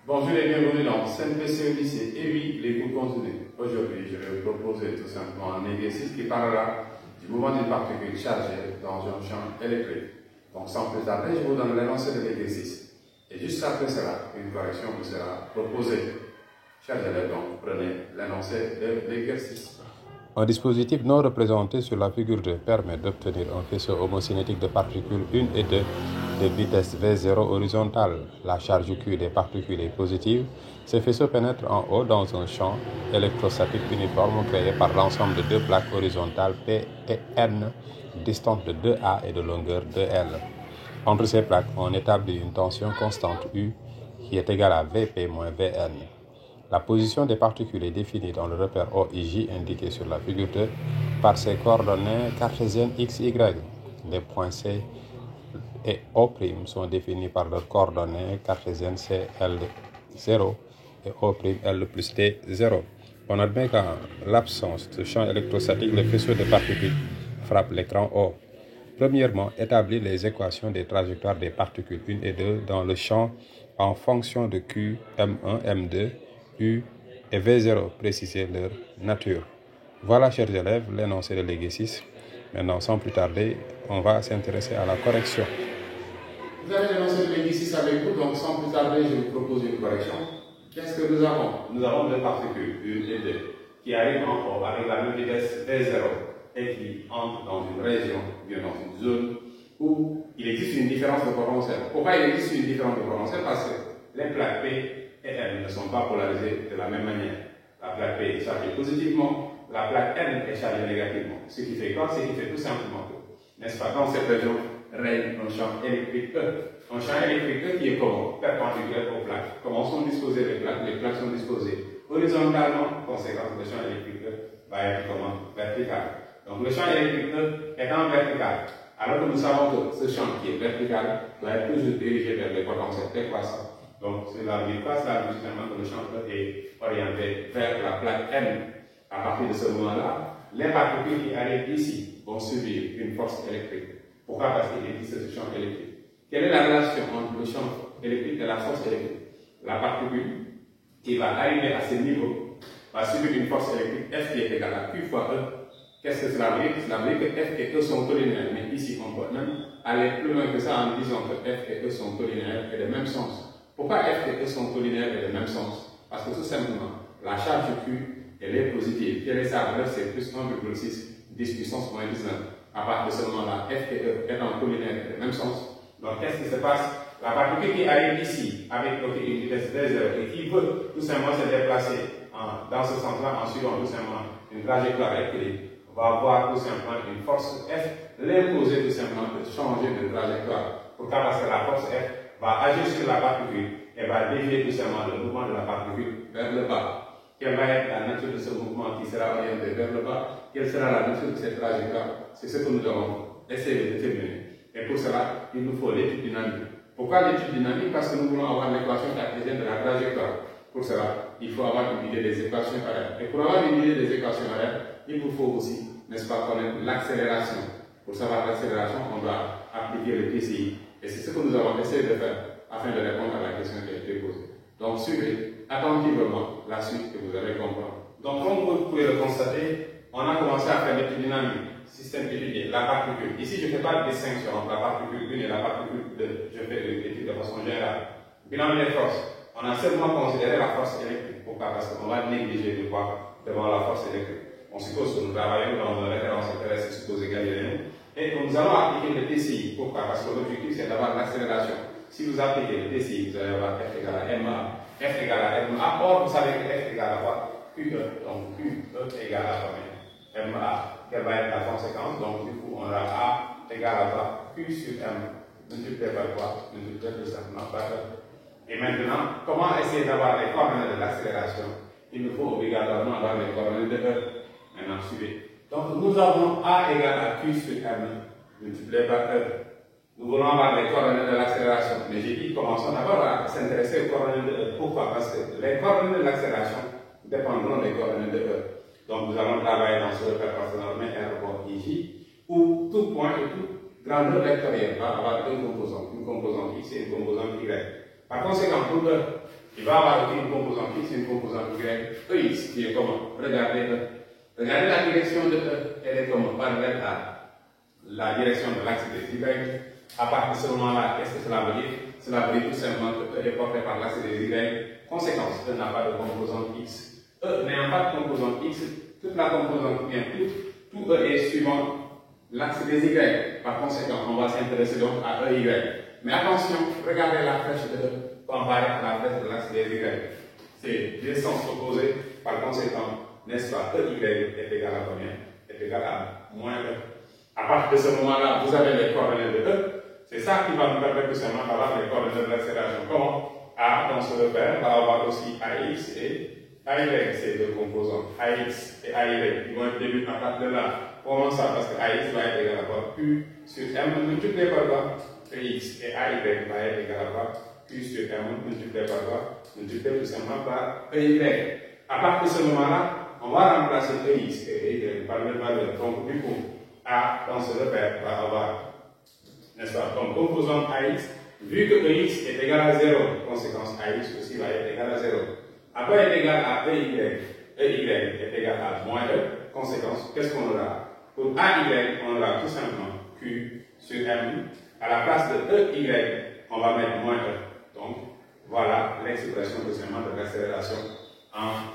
Bonjour et bienvenue dans CNPC au lycée. Et oui, les cours continuent. Aujourd'hui, je vais vous proposer tout simplement un exercice qui parlera du mouvement d'une particule chargée dans un champ électrique. Donc sans plus tarder, je vous donne l'énoncé de l'exercice. Et juste après cela, une correction vous sera proposée. Chers élèves, donc prenez l'énoncé de l'exercice. Un dispositif non représenté sur la figure 2 permet d'obtenir un faisceau homocinétique de particules 1 et 2 de vitesse V0 horizontale. La charge Q des particules est positive. Ces faisceaux pénètrent en haut dans un champ électrostatique uniforme créé par l'ensemble de deux plaques horizontales P et N, distantes de 2A et de longueur 2L. Entre ces plaques, on établit une tension constante U qui est égale à Vp moins Vn. La position des particules est définie dans le repère OIJ indiqué sur la figure 2 par ses coordonnées cartésiennes x, y. Les points C et O' sont définis par leurs coordonnées cartésiennes CL0 et O'L plus T0. On admet qu'en l'absence de champ électrostatique, le faisceau de particules frappe l'écran O. Premièrement, établir les équations des trajectoires des particules 1 et 2 dans le champ en fonction de Q, M1, M2, U et V0, préciser leur nature. Voilà, chers élèves, l'énoncé de l'exercice. Maintenant, sans plus tarder, on va s'intéresser à la correction. Vous avez l'énoncé de l'exercice avec vous, donc sans plus tarder, je vous propose une correction. Qu'est-ce que nous avons? Nous avons deux particules, 1 et 2, qui arrivent en haut avec la même vitesse V0 et qui entrent dans une région, bien dans une zone où il existe une différence de potentiel. Pourquoi il existe une différence de potentiel? Parce que les plaques P et N ne sont pas polarisées de la même manière. La plaque P est chargée positivement, la plaque N est chargée négativement. Ce qui fait quoi? Ce qui fait tout simplement que, n'est-ce pas, dans cette région règne un champ électrique E. Un champ électrique E qui est comment? Perpendiculaire aux plaques. Comment sont disposées les plaques? Les plaques sont disposées horizontalement, conséquence, le champ électrique E va être comment? Vertical. Donc le champ électrique E étant vertical, alors que nous savons que ce champ qui est vertical doit être toujours dirigé vers les potentiels décroissants. Donc cela veut dire quoi? Cela veut dire justement que le champ E est orienté vers la plaque N. À partir de ce moment-là, les particules qui arrivent ici vont subir une force électrique. Pourquoi? Parce qu'il existe ce champ électrique. Quelle est la relation entre le champ électrique et la force électrique? La particule qui va arriver à ce niveau va subir une force électrique F qui est égale à Q fois E. Qu'est-ce que cela veut dire? Cela veut dire que F et E sont collinaires, mais ici on peut même aller plus loin que ça en disant que F et E sont collinaires et de même sens. Pourquoi F et E sont collinaires et de même sens? Parce que tout simplement, la charge Q, elle est positive. Quelle est sa valeur? C'est plus 1,6, 10 puissance moins 19. À partir de ce moment-là, F et E étant collinaires et de même sens. Donc qu'est-ce qui se passe? La particule qui arrive ici avec une vitesse V0 et qui veut tout simplement se déplacer dans ce sens-là en suivant tout simplement une trajectoire rectiligne, va avoir tout simplement une force F, l'imposer tout simplement de changer de trajectoire. Pourquoi? Parce que la force F va agir sur la particule et va dévier tout simplement le mouvement de la particule vers le bas. Quelle va être la nature de ce mouvement qui sera orienté vers le bas? Quelle sera la nature de cette trajectoire? C'est ce que nous devons essayer de déterminer. Et pour cela, il nous faut l'étude dynamique. Pourquoi l'étude dynamique? Parce que nous voulons avoir l'équation cartésienne de la trajectoire. Pour cela, il faut avoir une idée des équations horaires. Et pour avoir une idée des équations horaires, il vous faut aussi, n'est-ce pas, connaître l'accélération. Pour savoir l'accélération, on doit appliquer le TCI. Et c'est ce que nous avons essayé de faire afin de répondre à la question qui a été posée. Donc, suivez attentivement la suite que vous allez comprendre. Donc, comme vous pouvez le constater, on a commencé à faire l'étude dynamique, système étudié, la particule. Ici, je ne fais pas de distinction entre la particule 1 et la particule 2. Je fais l'étude de façon générale. Bilan des forces. On a seulement considéré la force électrique. Pourquoi? Parce qu'on va négliger de quoi devant la force électrique. On suppose que nous travaillons dans un référentiel terrestre supposé galiléen et que nous allons appliquer le TCI. Pourquoi? Parce que l'objectif c'est d'avoir l'accélération. Si vous appliquez le TCI, vous allez avoir F égale à MA, F égale à MA. Or, vous savez que F égale à quoi? QE. Donc QE égale à combien? MA. Quelle va être la conséquence? Donc du coup, on a A égale à quoi? Q sur M. Multiplié par quoi? Multiplié tout simplement par E. Et maintenant, comment essayer d'avoir les coordonnées de l'accélération? Il nous faut obligatoirement avoir les coordonnées de E. Maintenant, suivez. Donc, nous avons A égale à Q sur M multiplié par E. Nous voulons avoir les coordonnées de l'accélération. Mais j'ai dit, commençons d'abord à s'intéresser aux coordonnées de E. Pourquoi? Parce que les coordonnées de l'accélération dépendront des coordonnées de E. Donc, nous allons travailler dans ce repère nommé R IJ, où tout point et toute grandeur vectorielle va avoir une composante X et une composante Y. Par conséquent, pour E, il va avoir aussi une composante x et une composante y, EX, qui est comment? Regardez E. Regardez la direction de E, elle est comment? Parallèle à la direction de l'axe des y. À partir de ce moment-là, qu'est-ce que cela veut dire? Cela veut dire tout simplement que E est porté par l'axe des y. Conséquence, E n'a pas de composante x. E n'ayant pas de composante x, toute la composante qui implique, tout E est suivant l'axe des y. Par conséquent, on va s'intéresser donc à EY. Mais attention, regardez la flèche de E comparée à la flèche de l'axe des y. C'est deux sens opposés. Par conséquent, n'est-ce pas, EY est égal à combien? Est égal à moins E. À partir de ce moment-là, vous avez les coordonnées de E. C'est ça qui va nous permettre tout simplement d'avoir les coordonnées de l'accélération. Comment? A, dans ce repère, va avoir aussi AX et AY, ces deux composants. AX et AY, ils vont être débutés à partir de là. Comment ça? Parce que AX va être égal à quoi? Q sur M multiplié par quoi? EX et AY va être égal à quoi? Q sur M multiplié par quoi? Multiplié tout simplement par EY. À partir de ce moment-là, on va remplacer EX et EY par le valeur. Donc, du coup, A dans ce repère va avoir, n'est-ce pas, comme composante AX, vu que EX est égal à 0, conséquence AX aussi va être égal à 0. Après est égal à EY, EY est égal à moins E, conséquence, qu'est-ce qu'on aura? Pour AY, on aura tout simplement Q sur M. À la place de EY, on va mettre moins E. Donc, voilà l'expression tout simplement de l'accélération en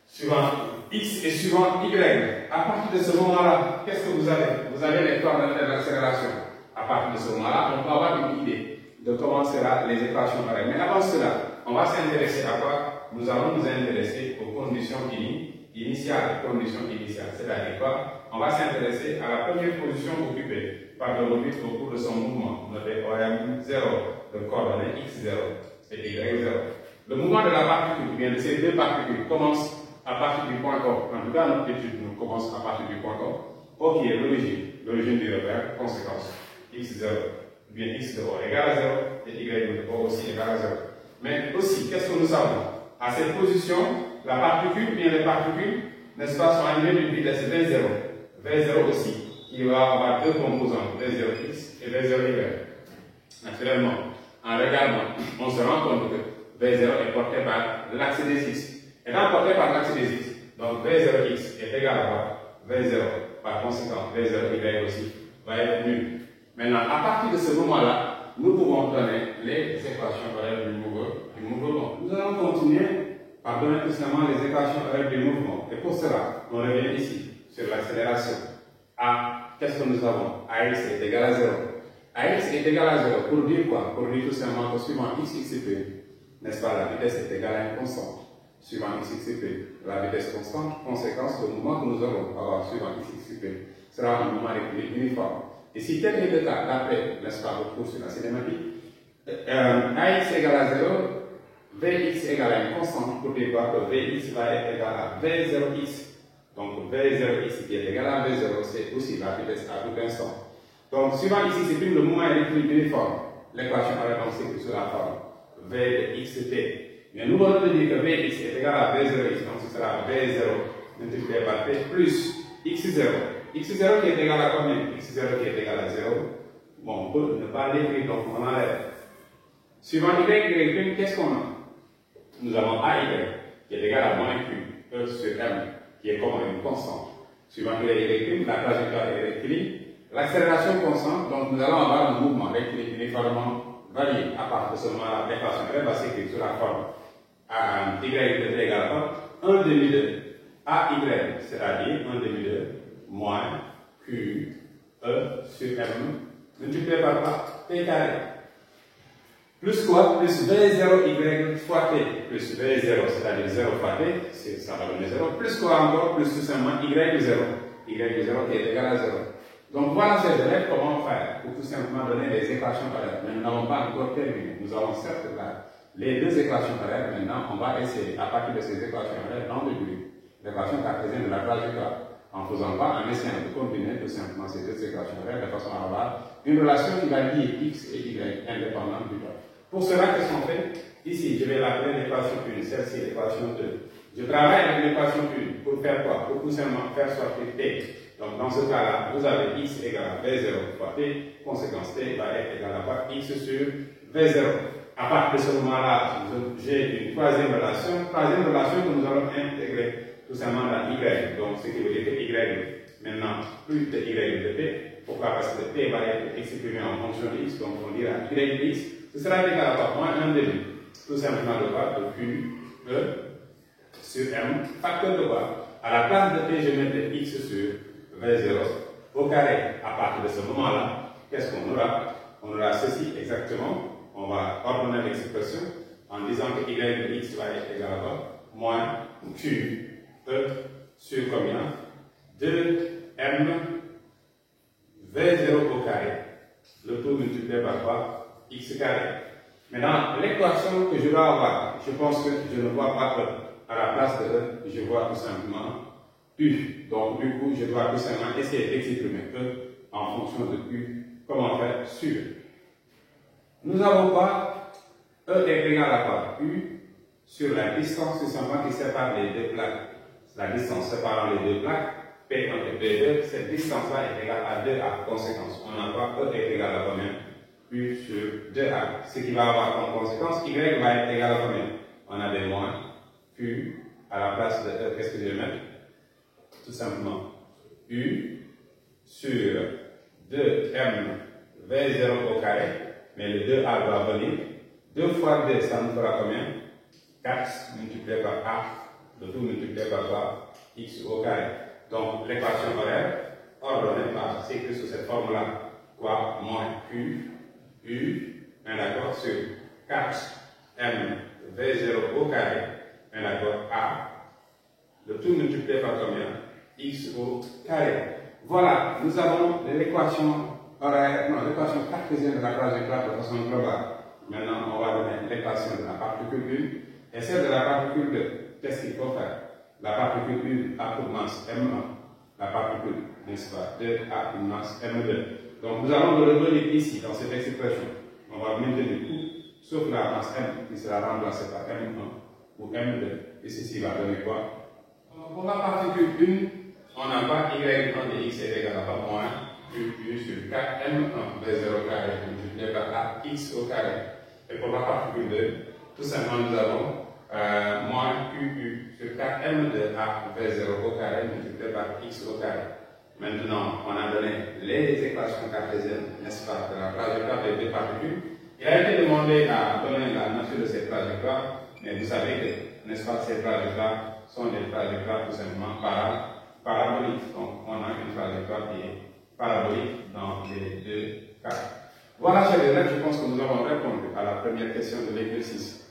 suivant X et suivant Y. À partir de ce moment-là, qu'est-ce que vous avez? Vous avez les coordonnées de l'accélération. À partir de ce moment-là, on peut avoir une idée de comment seront les équations pareilles. Mais avant cela, on va s'intéresser à quoi? Nous allons nous intéresser aux conditions initiales. Conditions initiales, c'est-à-dire quoi? On va s'intéresser à la première position occupée par le orbite au cours de son mouvement. Notez OM0, de coordonnées x0 et y0. Le mouvement de la particule, bien de ces deux particules, commence à partir du point O. En tout cas, notre étude nous commence à partir du point O. O qui est l'origine du repère, conséquence x0, bien x de O égale à 0 et y de O aussi égale à 0. Mais aussi, qu'est-ce que nous savons? À cette position, la particule, bien les particules, n'est-ce pas, sont animées d'une vitesse V0. V0 aussi, qui va avoir deux composantes, V0x et V0y. Naturellement, en regardant, on se rend compte que V0 est porté par l'axe des x. Étant porté par l'axe des x, donc V0x est égal à V0, par conséquent, V0y aussi va être nul. Maintenant, à partir de ce moment-là, nous pouvons donner les équations horaires du mouvement. Nous allons continuer par donner tout simplement les équations horaires du mouvement. Et pour cela, on revient ici sur l'accélération. A, qu'est-ce que nous avons? AX est égal à 0. AX est égal à 0 pour dire quoi? Pour dire tout simplement que suivant x, n'est-ce pas, la vitesse est égale à une constante. Suivant x, la vitesse constante, conséquence, le mouvement que nous allons avoir suivant x, sera un mouvement d'équilibre uniforme. Et si tel est le cas, d'après, n'est-ce pas, le cours sur la cinématique, AX égale à 0, Vx égale à une constante, pour dire quoi? Que Vx va être égal à V0x. Donc V0x qui est égal à V0, c'est aussi la vitesse à tout instant. Donc, suivant ici, c'est le mouvement d'équilibre uniforme. L'équation va donc s'écrire sous la forme V de xt. Mais nous allons dire que Vx est égal à V0x, donc ce sera V0 multiplié par T plus x0. x0 qui est égal à combien? x0 qui est égal à 0. Bon, on peut ne pas l'écrire, donc on enlève. Suivant y, qu'est-ce qu'on a? Nous avons AY qui est égal à moins Q, E sur M, qui est comme une constante. Suivant y, la trajectoire est rectiligne. L'accélération constante, donc nous allons avoir un mouvement rectiligne uniformément varié. À partir de ce moment-là, l'équation va s'écrire sous la forme y est égal à 1 demi de AY, c'est-à-dire 1 demi de moins Q, E sur M, multiplié par quoi? T carré. Plus quoi? Plus V0Y fois T. Plus V0, c'est-à-dire 0 fois T, ça va donner 0. Plus quoi encore? Plus tout simplement Y0. Y0 qui est égal à 0. Donc voilà, chers élèves, comment faire pour tout simplement donner les équations pareilles. Mais nous n'avons pas encore terminé. Nous avons certes là les deux équations pareilles. Maintenant, on va essayer, à partir de ces équations pareilles, d'en déduire l'équation cartésienne de la trajectoire. En faisant quoi? En essayant de combiner tout simplement ces deux équations pareilles de façon à avoir une relation qui va lier x et y indépendantes du temps. Pour cela, qu'est-ce qu'on fait? Ici, je vais l'appeler l'équation 1, celle-ci l'équation 2. Je travaille avec l'équation 1 pour faire quoi? Pour tout simplement faire sortir t. Donc dans ce cas-là, vous avez x égale à v0 fois t, conséquence t va être égal à quoi? X sur v0. À partir de ce moment-là, j'ai une troisième relation que nous allons intégrer tout simplement dans Y. Donc, ce qui veut dire que Y, maintenant, plus de Y de P. Pourquoi? Parce que P va être exprimé en fonction de X, donc on dira Y de X. Ce sera égal à quoi? Moins 1 demi. Tout simplement de quoi? De Q, E, sur M. Facteur de quoi? À la place de P, je mets X sur V0 au carré. À partir de ce moment-là, qu'est-ce qu'on aura? On aura ceci exactement. On va ordonner l'expression en disant que Y de X va être égal à quoi? Moins Q, E, sur combien? 2M V0 au carré. Le tout multiplié par quoi? X carré. Maintenant, l'équation que je dois avoir, je pense que je ne vois pas E. À la place de E, je vois tout simplement U. Donc, du coup, je dois tout simplement essayer d'exprimer E en fonction de U. Comment faire? Sur. Nous avons quoi? E est égal à quoi? U sur la distance tout simplement qui sépare les deux plaques. La distance séparant les deux plaques, P1 et P2, cette distance-là est égale à 2A. Conséquence, on a quoi? E est égal à combien? U sur 2A. Ce qui va avoir comme conséquence, Y va être égal à combien? On a des moins. Q à la place de E, qu'est-ce que je vais mettre? Tout simplement U sur 2M V0 au carré, mais le 2A doit venir. 2 fois 2, ça nous fera combien? 4 multiplié par A, le tout multiplié par quoi? X au carré. Donc l'équation horaire ordonnée par c'est écrit sous cette forme-là. Quoi? Moins Q, U, un accord sur 4M V0 au carré, un accord A, le tout multiplié par combien? X au carré. Voilà, nous avons l'équation horaire, non, l'équation cartésienne de la trajectoire de façon globale. Maintenant, on va donner l'équation de la particule 1 et celle de la particule 2. Qu'est-ce qu'il faut faire? La particule 1 a pour masse M1, la particule, n'est-ce pas, 2 a une masse M2. Donc, nous allons le revenir ici, dans cette expression. On va maintenir tout, sauf la masse M qui sera remplacée par M1 ou M2. Et ceci va donner quoi? Pour la particule 1, on n'a pas Y1 de X est égal à moins U sur 4M1 V0 carré multiplié par A X au carré. Et pour la particule 2, tout simplement nous avons moins QU sur 4M2 A V0 au carré multiplié par X au carré. Maintenant, on a donné les équations cartésiennes, n'est-ce pas, de la trajectoire des deux particules. Il a été demandé à donner la nature de ces trajectoires, mais vous savez que, n'est-ce pas, ces trajectoires sont des trajectoires tout simplement paraboliques. Donc, on a une trajectoire qui est parabolique dans les deux cas. Voilà, chers élèves, je pense que nous avons répondu à la première question de l'exercice.